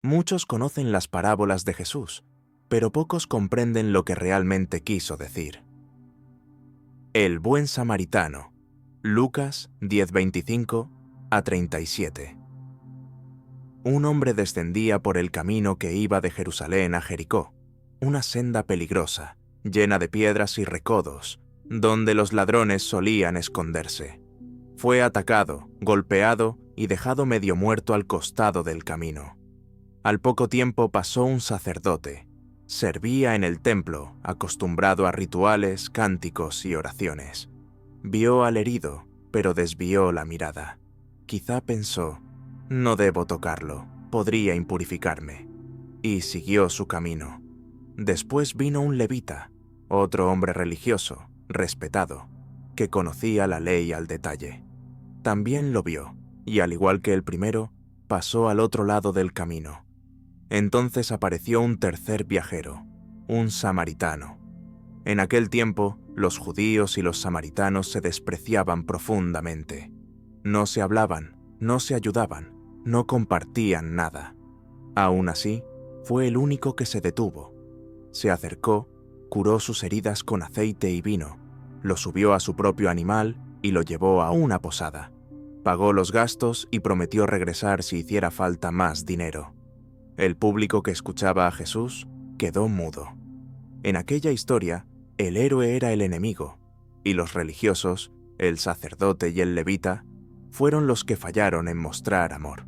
Muchos conocen las parábolas de Jesús, pero pocos comprenden lo que realmente quiso decir. El buen samaritano. Lucas 10:25 a 37. Un hombre descendía por el camino que iba de Jerusalén a Jericó, una senda peligrosa, llena de piedras y recodos, donde los ladrones solían esconderse. Fue atacado, golpeado y dejado medio muerto al costado del camino. Al poco tiempo pasó un sacerdote. Servía en el templo, acostumbrado a rituales, cánticos y oraciones. Vio al herido, pero desvió la mirada. Quizá pensó, no debo tocarlo, podría impurificarme. Y siguió su camino. Después vino un levita, otro hombre religioso, respetado, que conocía la ley al detalle. También lo vio, y al igual que el primero, pasó al otro lado del camino. Entonces apareció un tercer viajero, un samaritano. En aquel tiempo, los judíos y los samaritanos se despreciaban profundamente. No se hablaban, no se ayudaban, no compartían nada. Aún así, fue el único que se detuvo. Se acercó, curó sus heridas con aceite y vino, lo subió a su propio animal y lo llevó a una posada. Pagó los gastos y prometió regresar si hiciera falta más dinero. El público que escuchaba a Jesús quedó mudo. En aquella historia, el héroe era el enemigo, y los religiosos, el sacerdote y el levita, fueron los que fallaron en mostrar amor.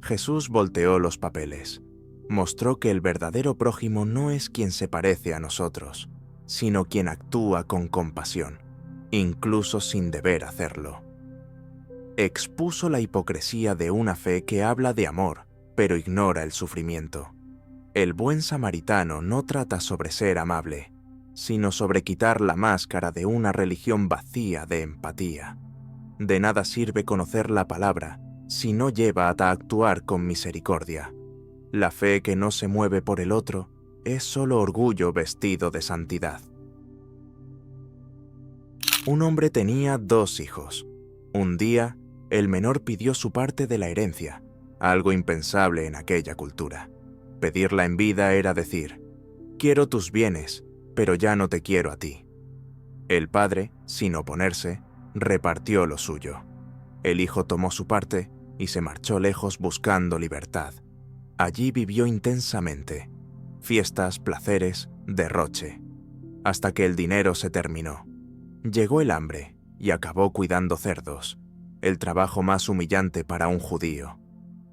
Jesús volteó los papeles. Mostró que el verdadero prójimo no es quien se parece a nosotros, sino quien actúa con compasión, incluso sin deber hacerlo. Expuso la hipocresía de una fe que habla de amor, pero ignora el sufrimiento. El buen samaritano no trata sobre ser amable, sino sobre quitar la máscara de una religión vacía de empatía. De nada sirve conocer la palabra si no lleva a actuar con misericordia. La fe que no se mueve por el otro es solo orgullo vestido de santidad. Un hombre tenía 2 hijos. Un día, el menor pidió su parte de la herencia, algo impensable en aquella cultura. Pedirla en vida era decir, quiero tus bienes, pero ya no te quiero a ti. El padre, sin oponerse, repartió lo suyo. El hijo tomó su parte y se marchó lejos buscando libertad. Allí vivió intensamente, fiestas, placeres, derroche, hasta que el dinero se terminó. Llegó el hambre y acabó cuidando cerdos, el trabajo más humillante para un judío.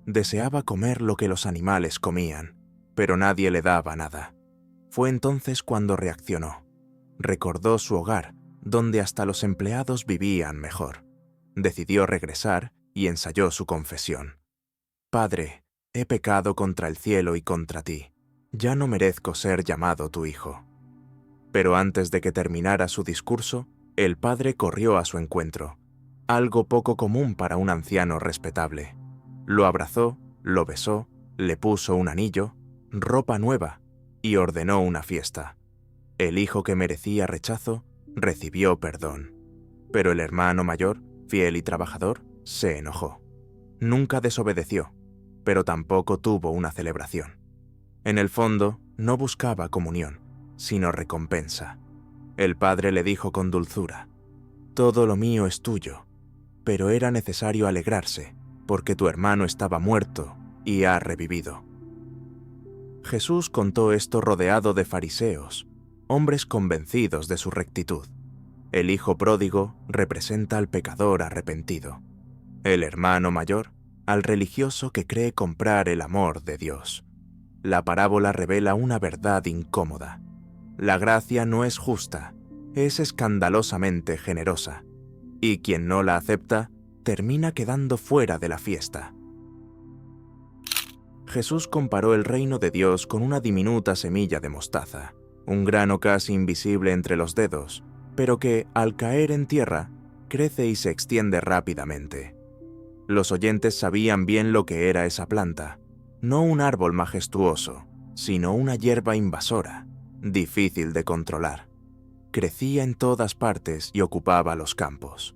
Deseaba comer lo que los animales comían, pero nadie le daba nada. Fue entonces cuando reaccionó. Recordó su hogar, donde hasta los empleados vivían mejor. Decidió regresar y ensayó su confesión. Padre, he pecado contra el cielo y contra ti. Ya no merezco ser llamado tu hijo. Pero antes de que terminara su discurso, el padre corrió a su encuentro, algo poco común para un anciano respetable. Lo abrazó, lo besó, le puso un anillo, ropa nueva y ordenó una fiesta. El hijo que merecía rechazo recibió perdón, pero el hermano mayor, fiel y trabajador, se enojó. Nunca desobedeció, pero tampoco tuvo una celebración. En el fondo, no buscaba comunión, sino recompensa. El padre le dijo con dulzura, «Todo lo mío es tuyo», pero era necesario alegrarse, porque tu hermano estaba muerto y ha revivido. Jesús contó esto rodeado de fariseos, hombres convencidos de su rectitud. El hijo pródigo representa al pecador arrepentido. El hermano mayor, al religioso que cree comprar el amor de Dios. La parábola revela una verdad incómoda. La gracia no es justa, es escandalosamente generosa, y quien no la acepta termina quedando fuera de la fiesta. Jesús comparó el reino de Dios con una diminuta semilla de mostaza, un grano casi invisible entre los dedos, pero que, al caer en tierra, crece y se extiende rápidamente. Los oyentes sabían bien lo que era esa planta, no un árbol majestuoso, sino una hierba invasora, difícil de controlar. Crecía en todas partes y ocupaba los campos.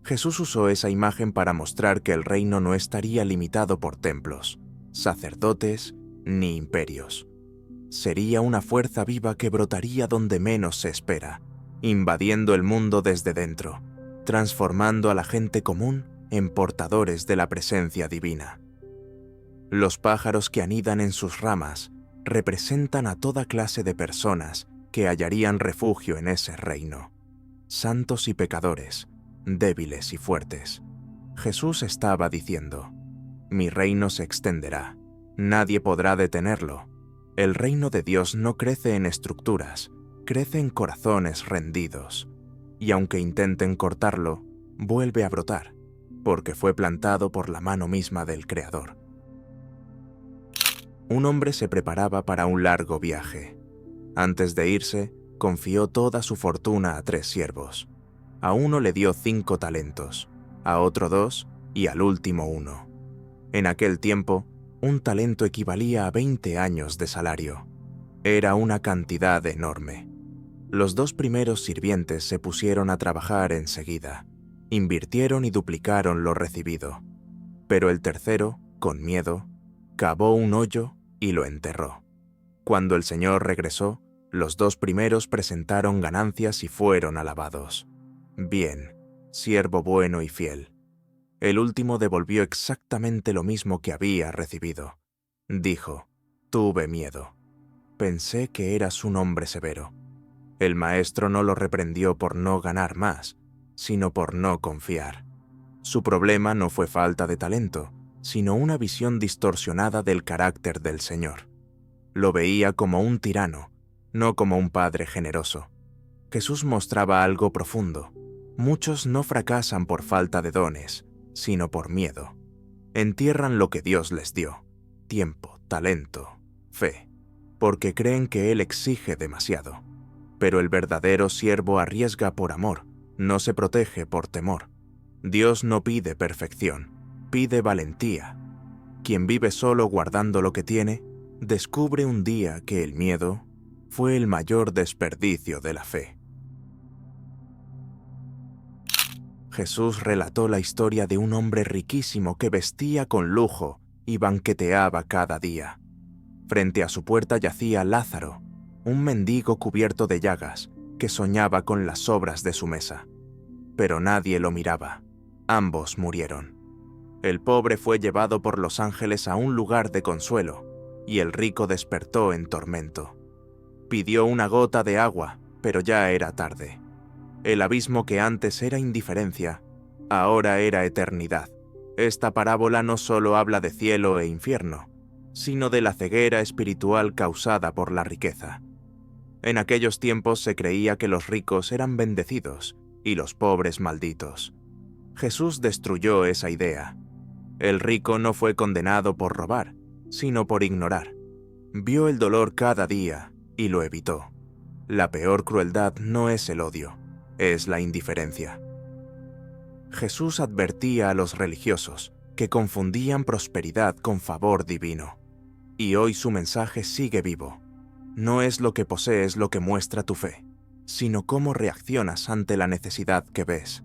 Jesús usó esa imagen para mostrar que el reino no estaría limitado por templos, sacerdotes ni imperios. Sería una fuerza viva que brotaría donde menos se espera, invadiendo el mundo desde dentro, transformando a la gente común en portadores de la presencia divina. Los pájaros que anidan en sus ramas representan a toda clase de personas que hallarían refugio en ese reino, santos y pecadores, débiles y fuertes. Jesús estaba diciendo: mi reino se extenderá, nadie podrá detenerlo. El reino de Dios no crece en estructuras, crece en corazones rendidos, y aunque intenten cortarlo, vuelve a brotar, porque fue plantado por la mano misma del Creador. Un hombre se preparaba para un largo viaje. Antes de irse, confió toda su fortuna a 3 siervos. A uno le dio 5 talentos, a otro 2 y al último 1. En aquel tiempo, un talento equivalía a 20 años de salario. Era una cantidad enorme. Los 2 primeros sirvientes se pusieron a trabajar enseguida, invirtieron y duplicaron lo recibido. Pero el tercero, con miedo, cavó un hoyo y lo enterró. Cuando el Señor regresó, los 2 primeros presentaron ganancias y fueron alabados. Bien, siervo bueno y fiel. El último devolvió exactamente lo mismo que había recibido. Dijo: tuve miedo. Pensé que eras un hombre severo. El maestro no lo reprendió por no ganar más, sino por no confiar. Su problema no fue falta de talento, sino una visión distorsionada del carácter del Señor. Lo veía como un tirano, no como un padre generoso. Jesús mostraba algo profundo. Muchos no fracasan por falta de dones, sino por miedo. Entierran lo que Dios les dio: tiempo, talento, fe, porque creen que Él exige demasiado. Pero el verdadero siervo arriesga por amor, no se protege por temor. Dios no pide perfección, pide valentía. Quien vive solo guardando lo que tiene, descubre un día que el miedo fue el mayor desperdicio de la fe. Jesús relató la historia de un hombre riquísimo que vestía con lujo y banqueteaba cada día. Frente a su puerta yacía Lázaro, un mendigo cubierto de llagas, que soñaba con las sobras de su mesa. Pero nadie lo miraba. Ambos murieron. El pobre fue llevado por los ángeles a un lugar de consuelo, y el rico despertó en tormento. Pidió una gota de agua, pero ya era tarde. El abismo que antes era indiferencia, ahora era eternidad. Esta parábola no solo habla de cielo e infierno, sino de la ceguera espiritual causada por la riqueza. En aquellos tiempos se creía que los ricos eran bendecidos y los pobres malditos. Jesús destruyó esa idea. El rico no fue condenado por robar, sino por ignorar. Vio el dolor cada día y lo evitó. La peor crueldad no es el odio, es la indiferencia. Jesús advertía a los religiosos que confundían prosperidad con favor divino. Y hoy su mensaje sigue vivo. No es lo que posees lo que muestra tu fe, sino cómo reaccionas ante la necesidad que ves.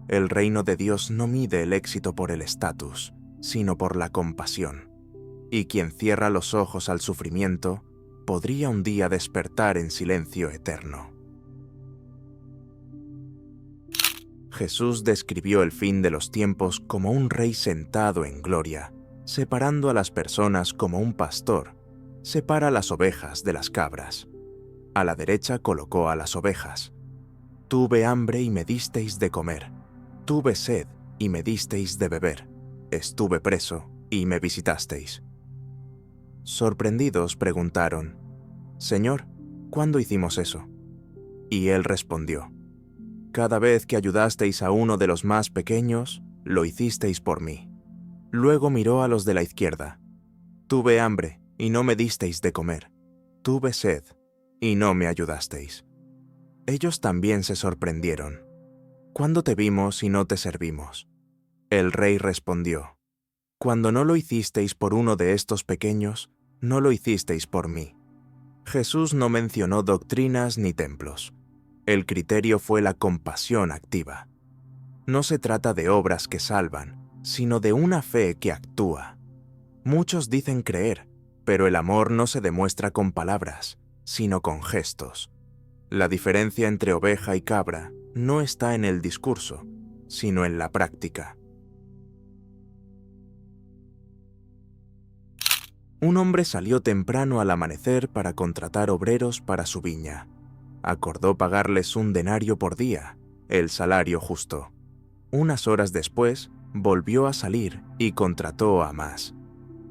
El reino de Dios no mide el éxito por el estatus, sino por la compasión. Y quien cierra los ojos al sufrimiento, podría un día despertar en silencio eterno. Jesús describió el fin de los tiempos como un rey sentado en gloria, separando a las personas como un pastor separa las ovejas de las cabras. A la derecha colocó a las ovejas. Tuve hambre y me disteis de comer. Tuve sed y me disteis de beber. Estuve preso y me visitasteis. Sorprendidos preguntaron: Señor, ¿cuándo hicimos eso? Y él respondió: cada vez que ayudasteis a uno de los más pequeños, lo hicisteis por mí. Luego miró a los de la izquierda. Tuve hambre y no me disteis de comer. Tuve sed y no me ayudasteis. Ellos también se sorprendieron. ¿Cuándo te vimos y no te servimos? El rey respondió: cuando no lo hicisteis por uno de estos pequeños, no lo hicisteis por mí. Jesús no mencionó doctrinas ni templos. El criterio fue la compasión activa. No se trata de obras que salvan, sino de una fe que actúa. Muchos dicen creer, pero el amor no se demuestra con palabras, sino con gestos. La diferencia entre oveja y cabra no está en el discurso, sino en la práctica. Un hombre salió temprano al amanecer para contratar obreros para su viña. Acordó pagarles 1 denario por día, el salario justo. Unas horas después, volvió a salir y contrató a más.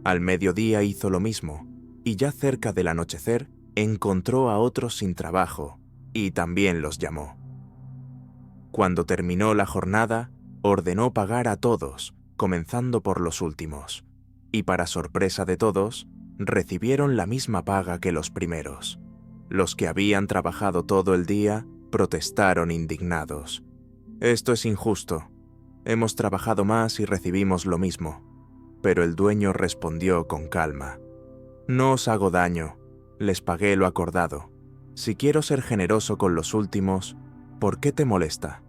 Al mediodía hizo lo mismo, y ya cerca del anochecer encontró a otros sin trabajo, y también los llamó. Cuando terminó la jornada, ordenó pagar a todos, comenzando por los últimos, y para sorpresa de todos, recibieron la misma paga que los primeros. Los que habían trabajado todo el día protestaron indignados. «Esto es injusto. Hemos trabajado más y recibimos lo mismo». Pero el dueño respondió con calma: «No os hago daño, les pagué lo acordado. Si quiero ser generoso con los últimos, ¿por qué te molesta?».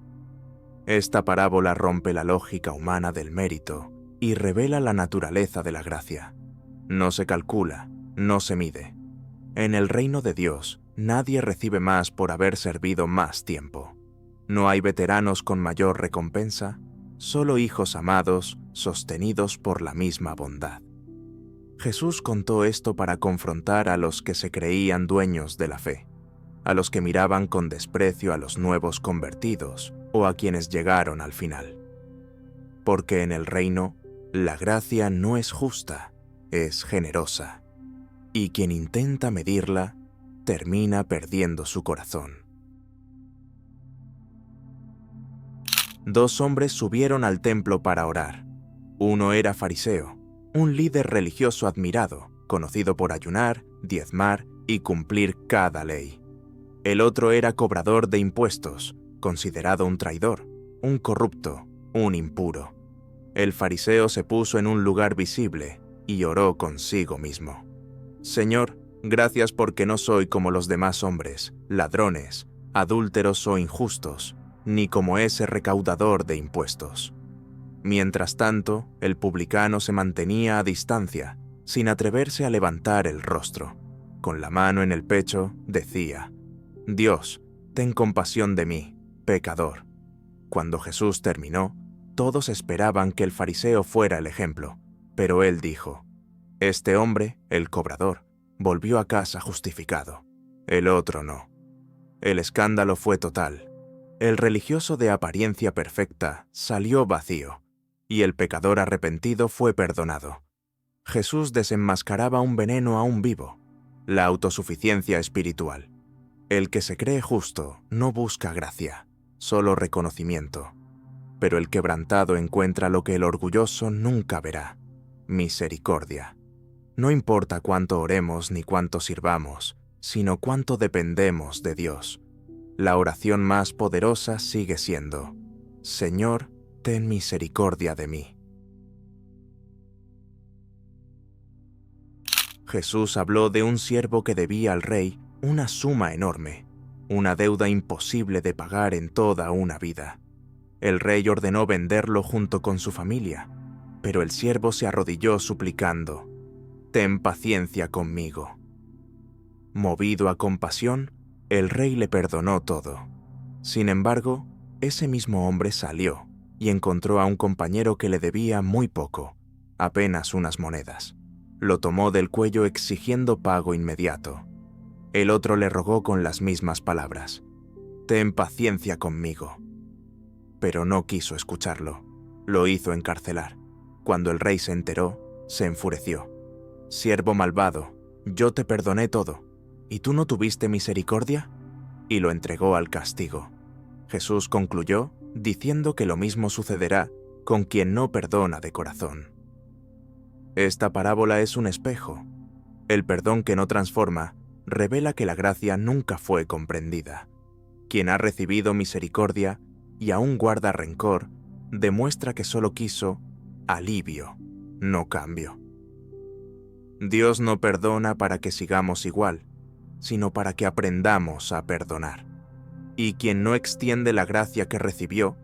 Esta parábola rompe la lógica humana del mérito y revela la naturaleza de la gracia. No se calcula, no se mide. En el reino de Dios, nadie recibe más por haber servido más tiempo. No hay veteranos con mayor recompensa, solo hijos amados, sostenidos por la misma bondad. Jesús contó esto para confrontar a los que se creían dueños de la fe, a los que miraban con desprecio a los nuevos convertidos o a quienes llegaron al final. Porque en el reino, la gracia no es justa, es generosa, y quien intenta medirla termina perdiendo su corazón. 2 hombres subieron al templo para orar. Uno era fariseo, un líder religioso admirado, conocido por ayunar, diezmar y cumplir cada ley. El otro era cobrador de impuestos, considerado un traidor, un corrupto, un impuro. El fariseo se puso en un lugar visible y oró consigo mismo: «Señor, gracias porque no soy como los demás hombres, ladrones, adúlteros o injustos, ni como ese recaudador de impuestos». Mientras tanto, el publicano se mantenía a distancia, sin atreverse a levantar el rostro. Con la mano en el pecho, decía: «Dios, ten compasión de mí, pecador». Cuando Jesús terminó, todos esperaban que el fariseo fuera el ejemplo, pero él dijo: «Este hombre, el cobrador, volvió a casa justificado. El otro no». El escándalo fue total. El religioso de apariencia perfecta salió vacío, y el pecador arrepentido fue perdonado. Jesús desenmascaraba un veneno aún vivo: la autosuficiencia espiritual. El que se cree justo no busca gracia, solo reconocimiento. Pero el quebrantado encuentra lo que el orgulloso nunca verá: misericordia. No importa cuánto oremos ni cuánto sirvamos, sino cuánto dependemos de Dios. La oración más poderosa sigue siendo: «Señor, ten misericordia de mí». Jesús habló de un siervo que debía al rey una suma enorme, una deuda imposible de pagar en toda una vida. El rey ordenó venderlo junto con su familia, pero el siervo se arrodilló suplicando: «Ten paciencia conmigo». Movido a compasión, el rey le perdonó todo. Sin embargo, ese mismo hombre salió y encontró a un compañero que le debía muy poco, apenas unas monedas. Lo tomó del cuello exigiendo pago inmediato. El otro le rogó con las mismas palabras: «Ten paciencia conmigo». Pero no quiso escucharlo. Lo hizo encarcelar. Cuando el rey se enteró, se enfureció: «Siervo malvado, yo te perdoné todo, ¿y tú no tuviste misericordia?». Y lo entregó al castigo. Jesús concluyó diciendo que lo mismo sucederá con quien no perdona de corazón. Esta parábola es un espejo. El perdón que no transforma revela que la gracia nunca fue comprendida. Quien ha recibido misericordia y aún guarda rencor, demuestra que solo quiso alivio, no cambio. Dios no perdona para que sigamos igual, sino para que aprendamos a perdonar. Y quien no extiende la gracia que recibió,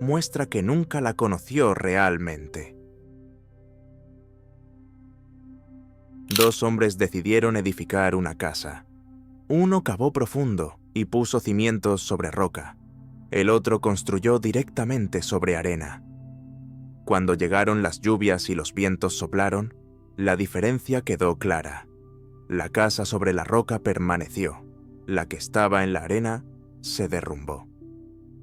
muestra que nunca la conoció realmente. 2 hombres decidieron edificar una casa. Uno cavó profundo y puso cimientos sobre roca. El otro construyó directamente sobre arena. Cuando llegaron las lluvias y los vientos soplaron, la diferencia quedó clara. La casa sobre la roca permaneció. La que estaba en la arena se derrumbó.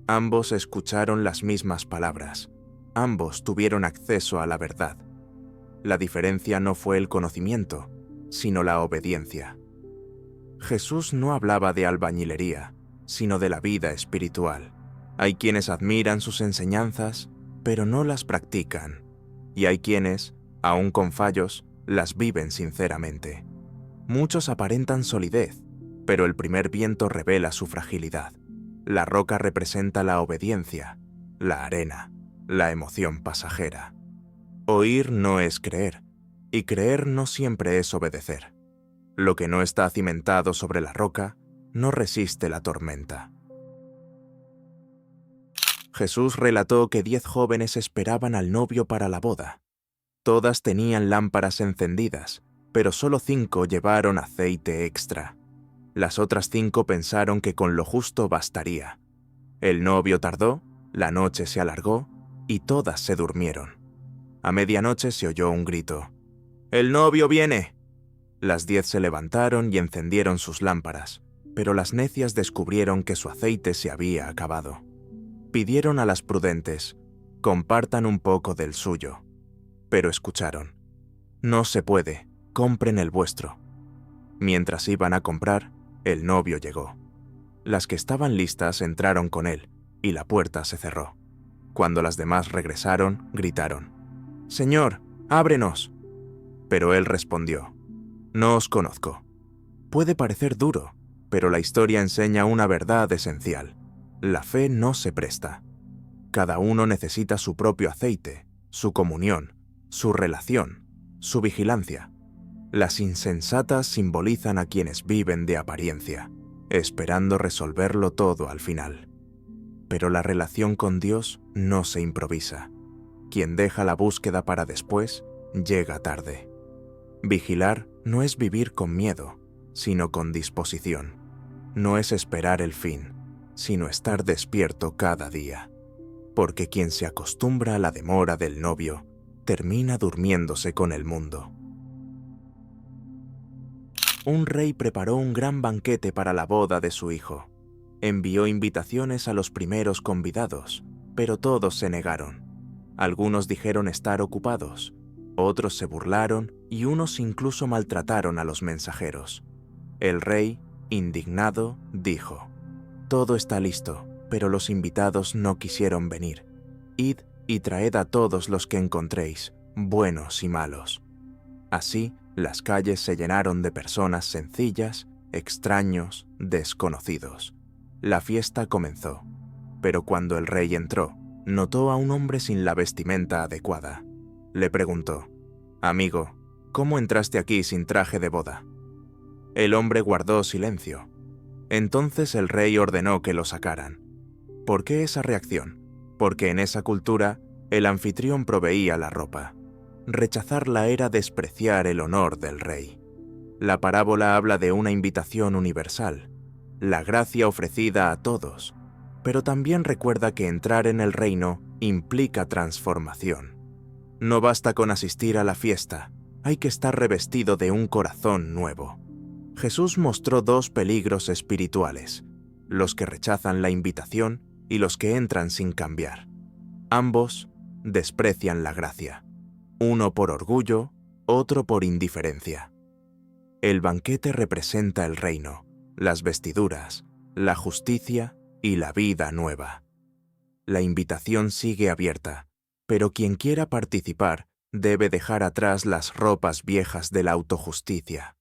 Ambos escucharon las mismas palabras. Ambos tuvieron acceso a la verdad. La diferencia no fue el conocimiento, sino la obediencia. Jesús no hablaba de albañilería, sino de la vida espiritual. Hay quienes admiran sus enseñanzas, pero no las practican. Y hay quienes, aun con fallos, las viven sinceramente. Muchos aparentan solidez, pero el primer viento revela su fragilidad. La roca representa la obediencia, la arena, la emoción pasajera. Oír no es creer, y creer no siempre es obedecer. Lo que no está cimentado sobre la roca no resiste la tormenta. Jesús relató que 10 jóvenes esperaban al novio para la boda. Todas tenían lámparas encendidas, pero solo 5 llevaron aceite extra. Las otras 5 pensaron que con lo justo bastaría. El novio tardó, la noche se alargó y todas se durmieron. A medianoche se oyó un grito. ¡El novio viene! Las 10 se levantaron y encendieron sus lámparas, pero las necias descubrieron que su aceite se había acabado. Pidieron a las prudentes, compartan un poco del suyo. Pero escucharon. No se puede, compren el vuestro. Mientras iban a comprar, el novio llegó. Las que estaban listas entraron con él, y la puerta se cerró. Cuando las demás regresaron, gritaron: «Señor, ábrenos». Pero él respondió: «No os conozco». Puede parecer duro, pero la historia enseña una verdad esencial. La fe no se presta. Cada uno necesita su propio aceite, su comunión, su relación, su vigilancia. Las insensatas simbolizan a quienes viven de apariencia, esperando resolverlo todo al final. Pero la relación con Dios no se improvisa. Quien deja la búsqueda para después, llega tarde. Vigilar no es vivir con miedo, sino con disposición. No es esperar el fin, sino estar despierto cada día. Porque quien se acostumbra a la demora del novio, termina durmiéndose con el mundo. Un rey preparó un gran banquete para la boda de su hijo. Envió invitaciones a los primeros convidados, pero todos se negaron. Algunos dijeron estar ocupados, otros se burlaron y unos incluso maltrataron a los mensajeros. El rey, indignado, dijo: «Todo está listo, pero los invitados no quisieron venir. Id y traed a todos los que encontréis, buenos y malos». Así, las calles se llenaron de personas sencillas, extraños, desconocidos. La fiesta comenzó, pero cuando el rey entró, notó a un hombre sin la vestimenta adecuada. Le preguntó: «Amigo, ¿cómo entraste aquí sin traje de boda?». El hombre guardó silencio. Entonces el rey ordenó que lo sacaran. ¿Por qué esa reacción? Porque en esa cultura, el anfitrión proveía la ropa. Rechazarla era despreciar el honor del rey. La parábola habla de una invitación universal, la gracia ofrecida a todos, pero también recuerda que entrar en el reino implica transformación. No basta con asistir a la fiesta, hay que estar revestido de un corazón nuevo. Jesús mostró 2 peligros espirituales: los que rechazan la invitación y los que entran sin cambiar. Ambos desprecian la gracia. Uno por orgullo, otro por indiferencia. El banquete representa el reino, las vestiduras, la justicia y la vida nueva. La invitación sigue abierta, pero quien quiera participar debe dejar atrás las ropas viejas de la autojusticia.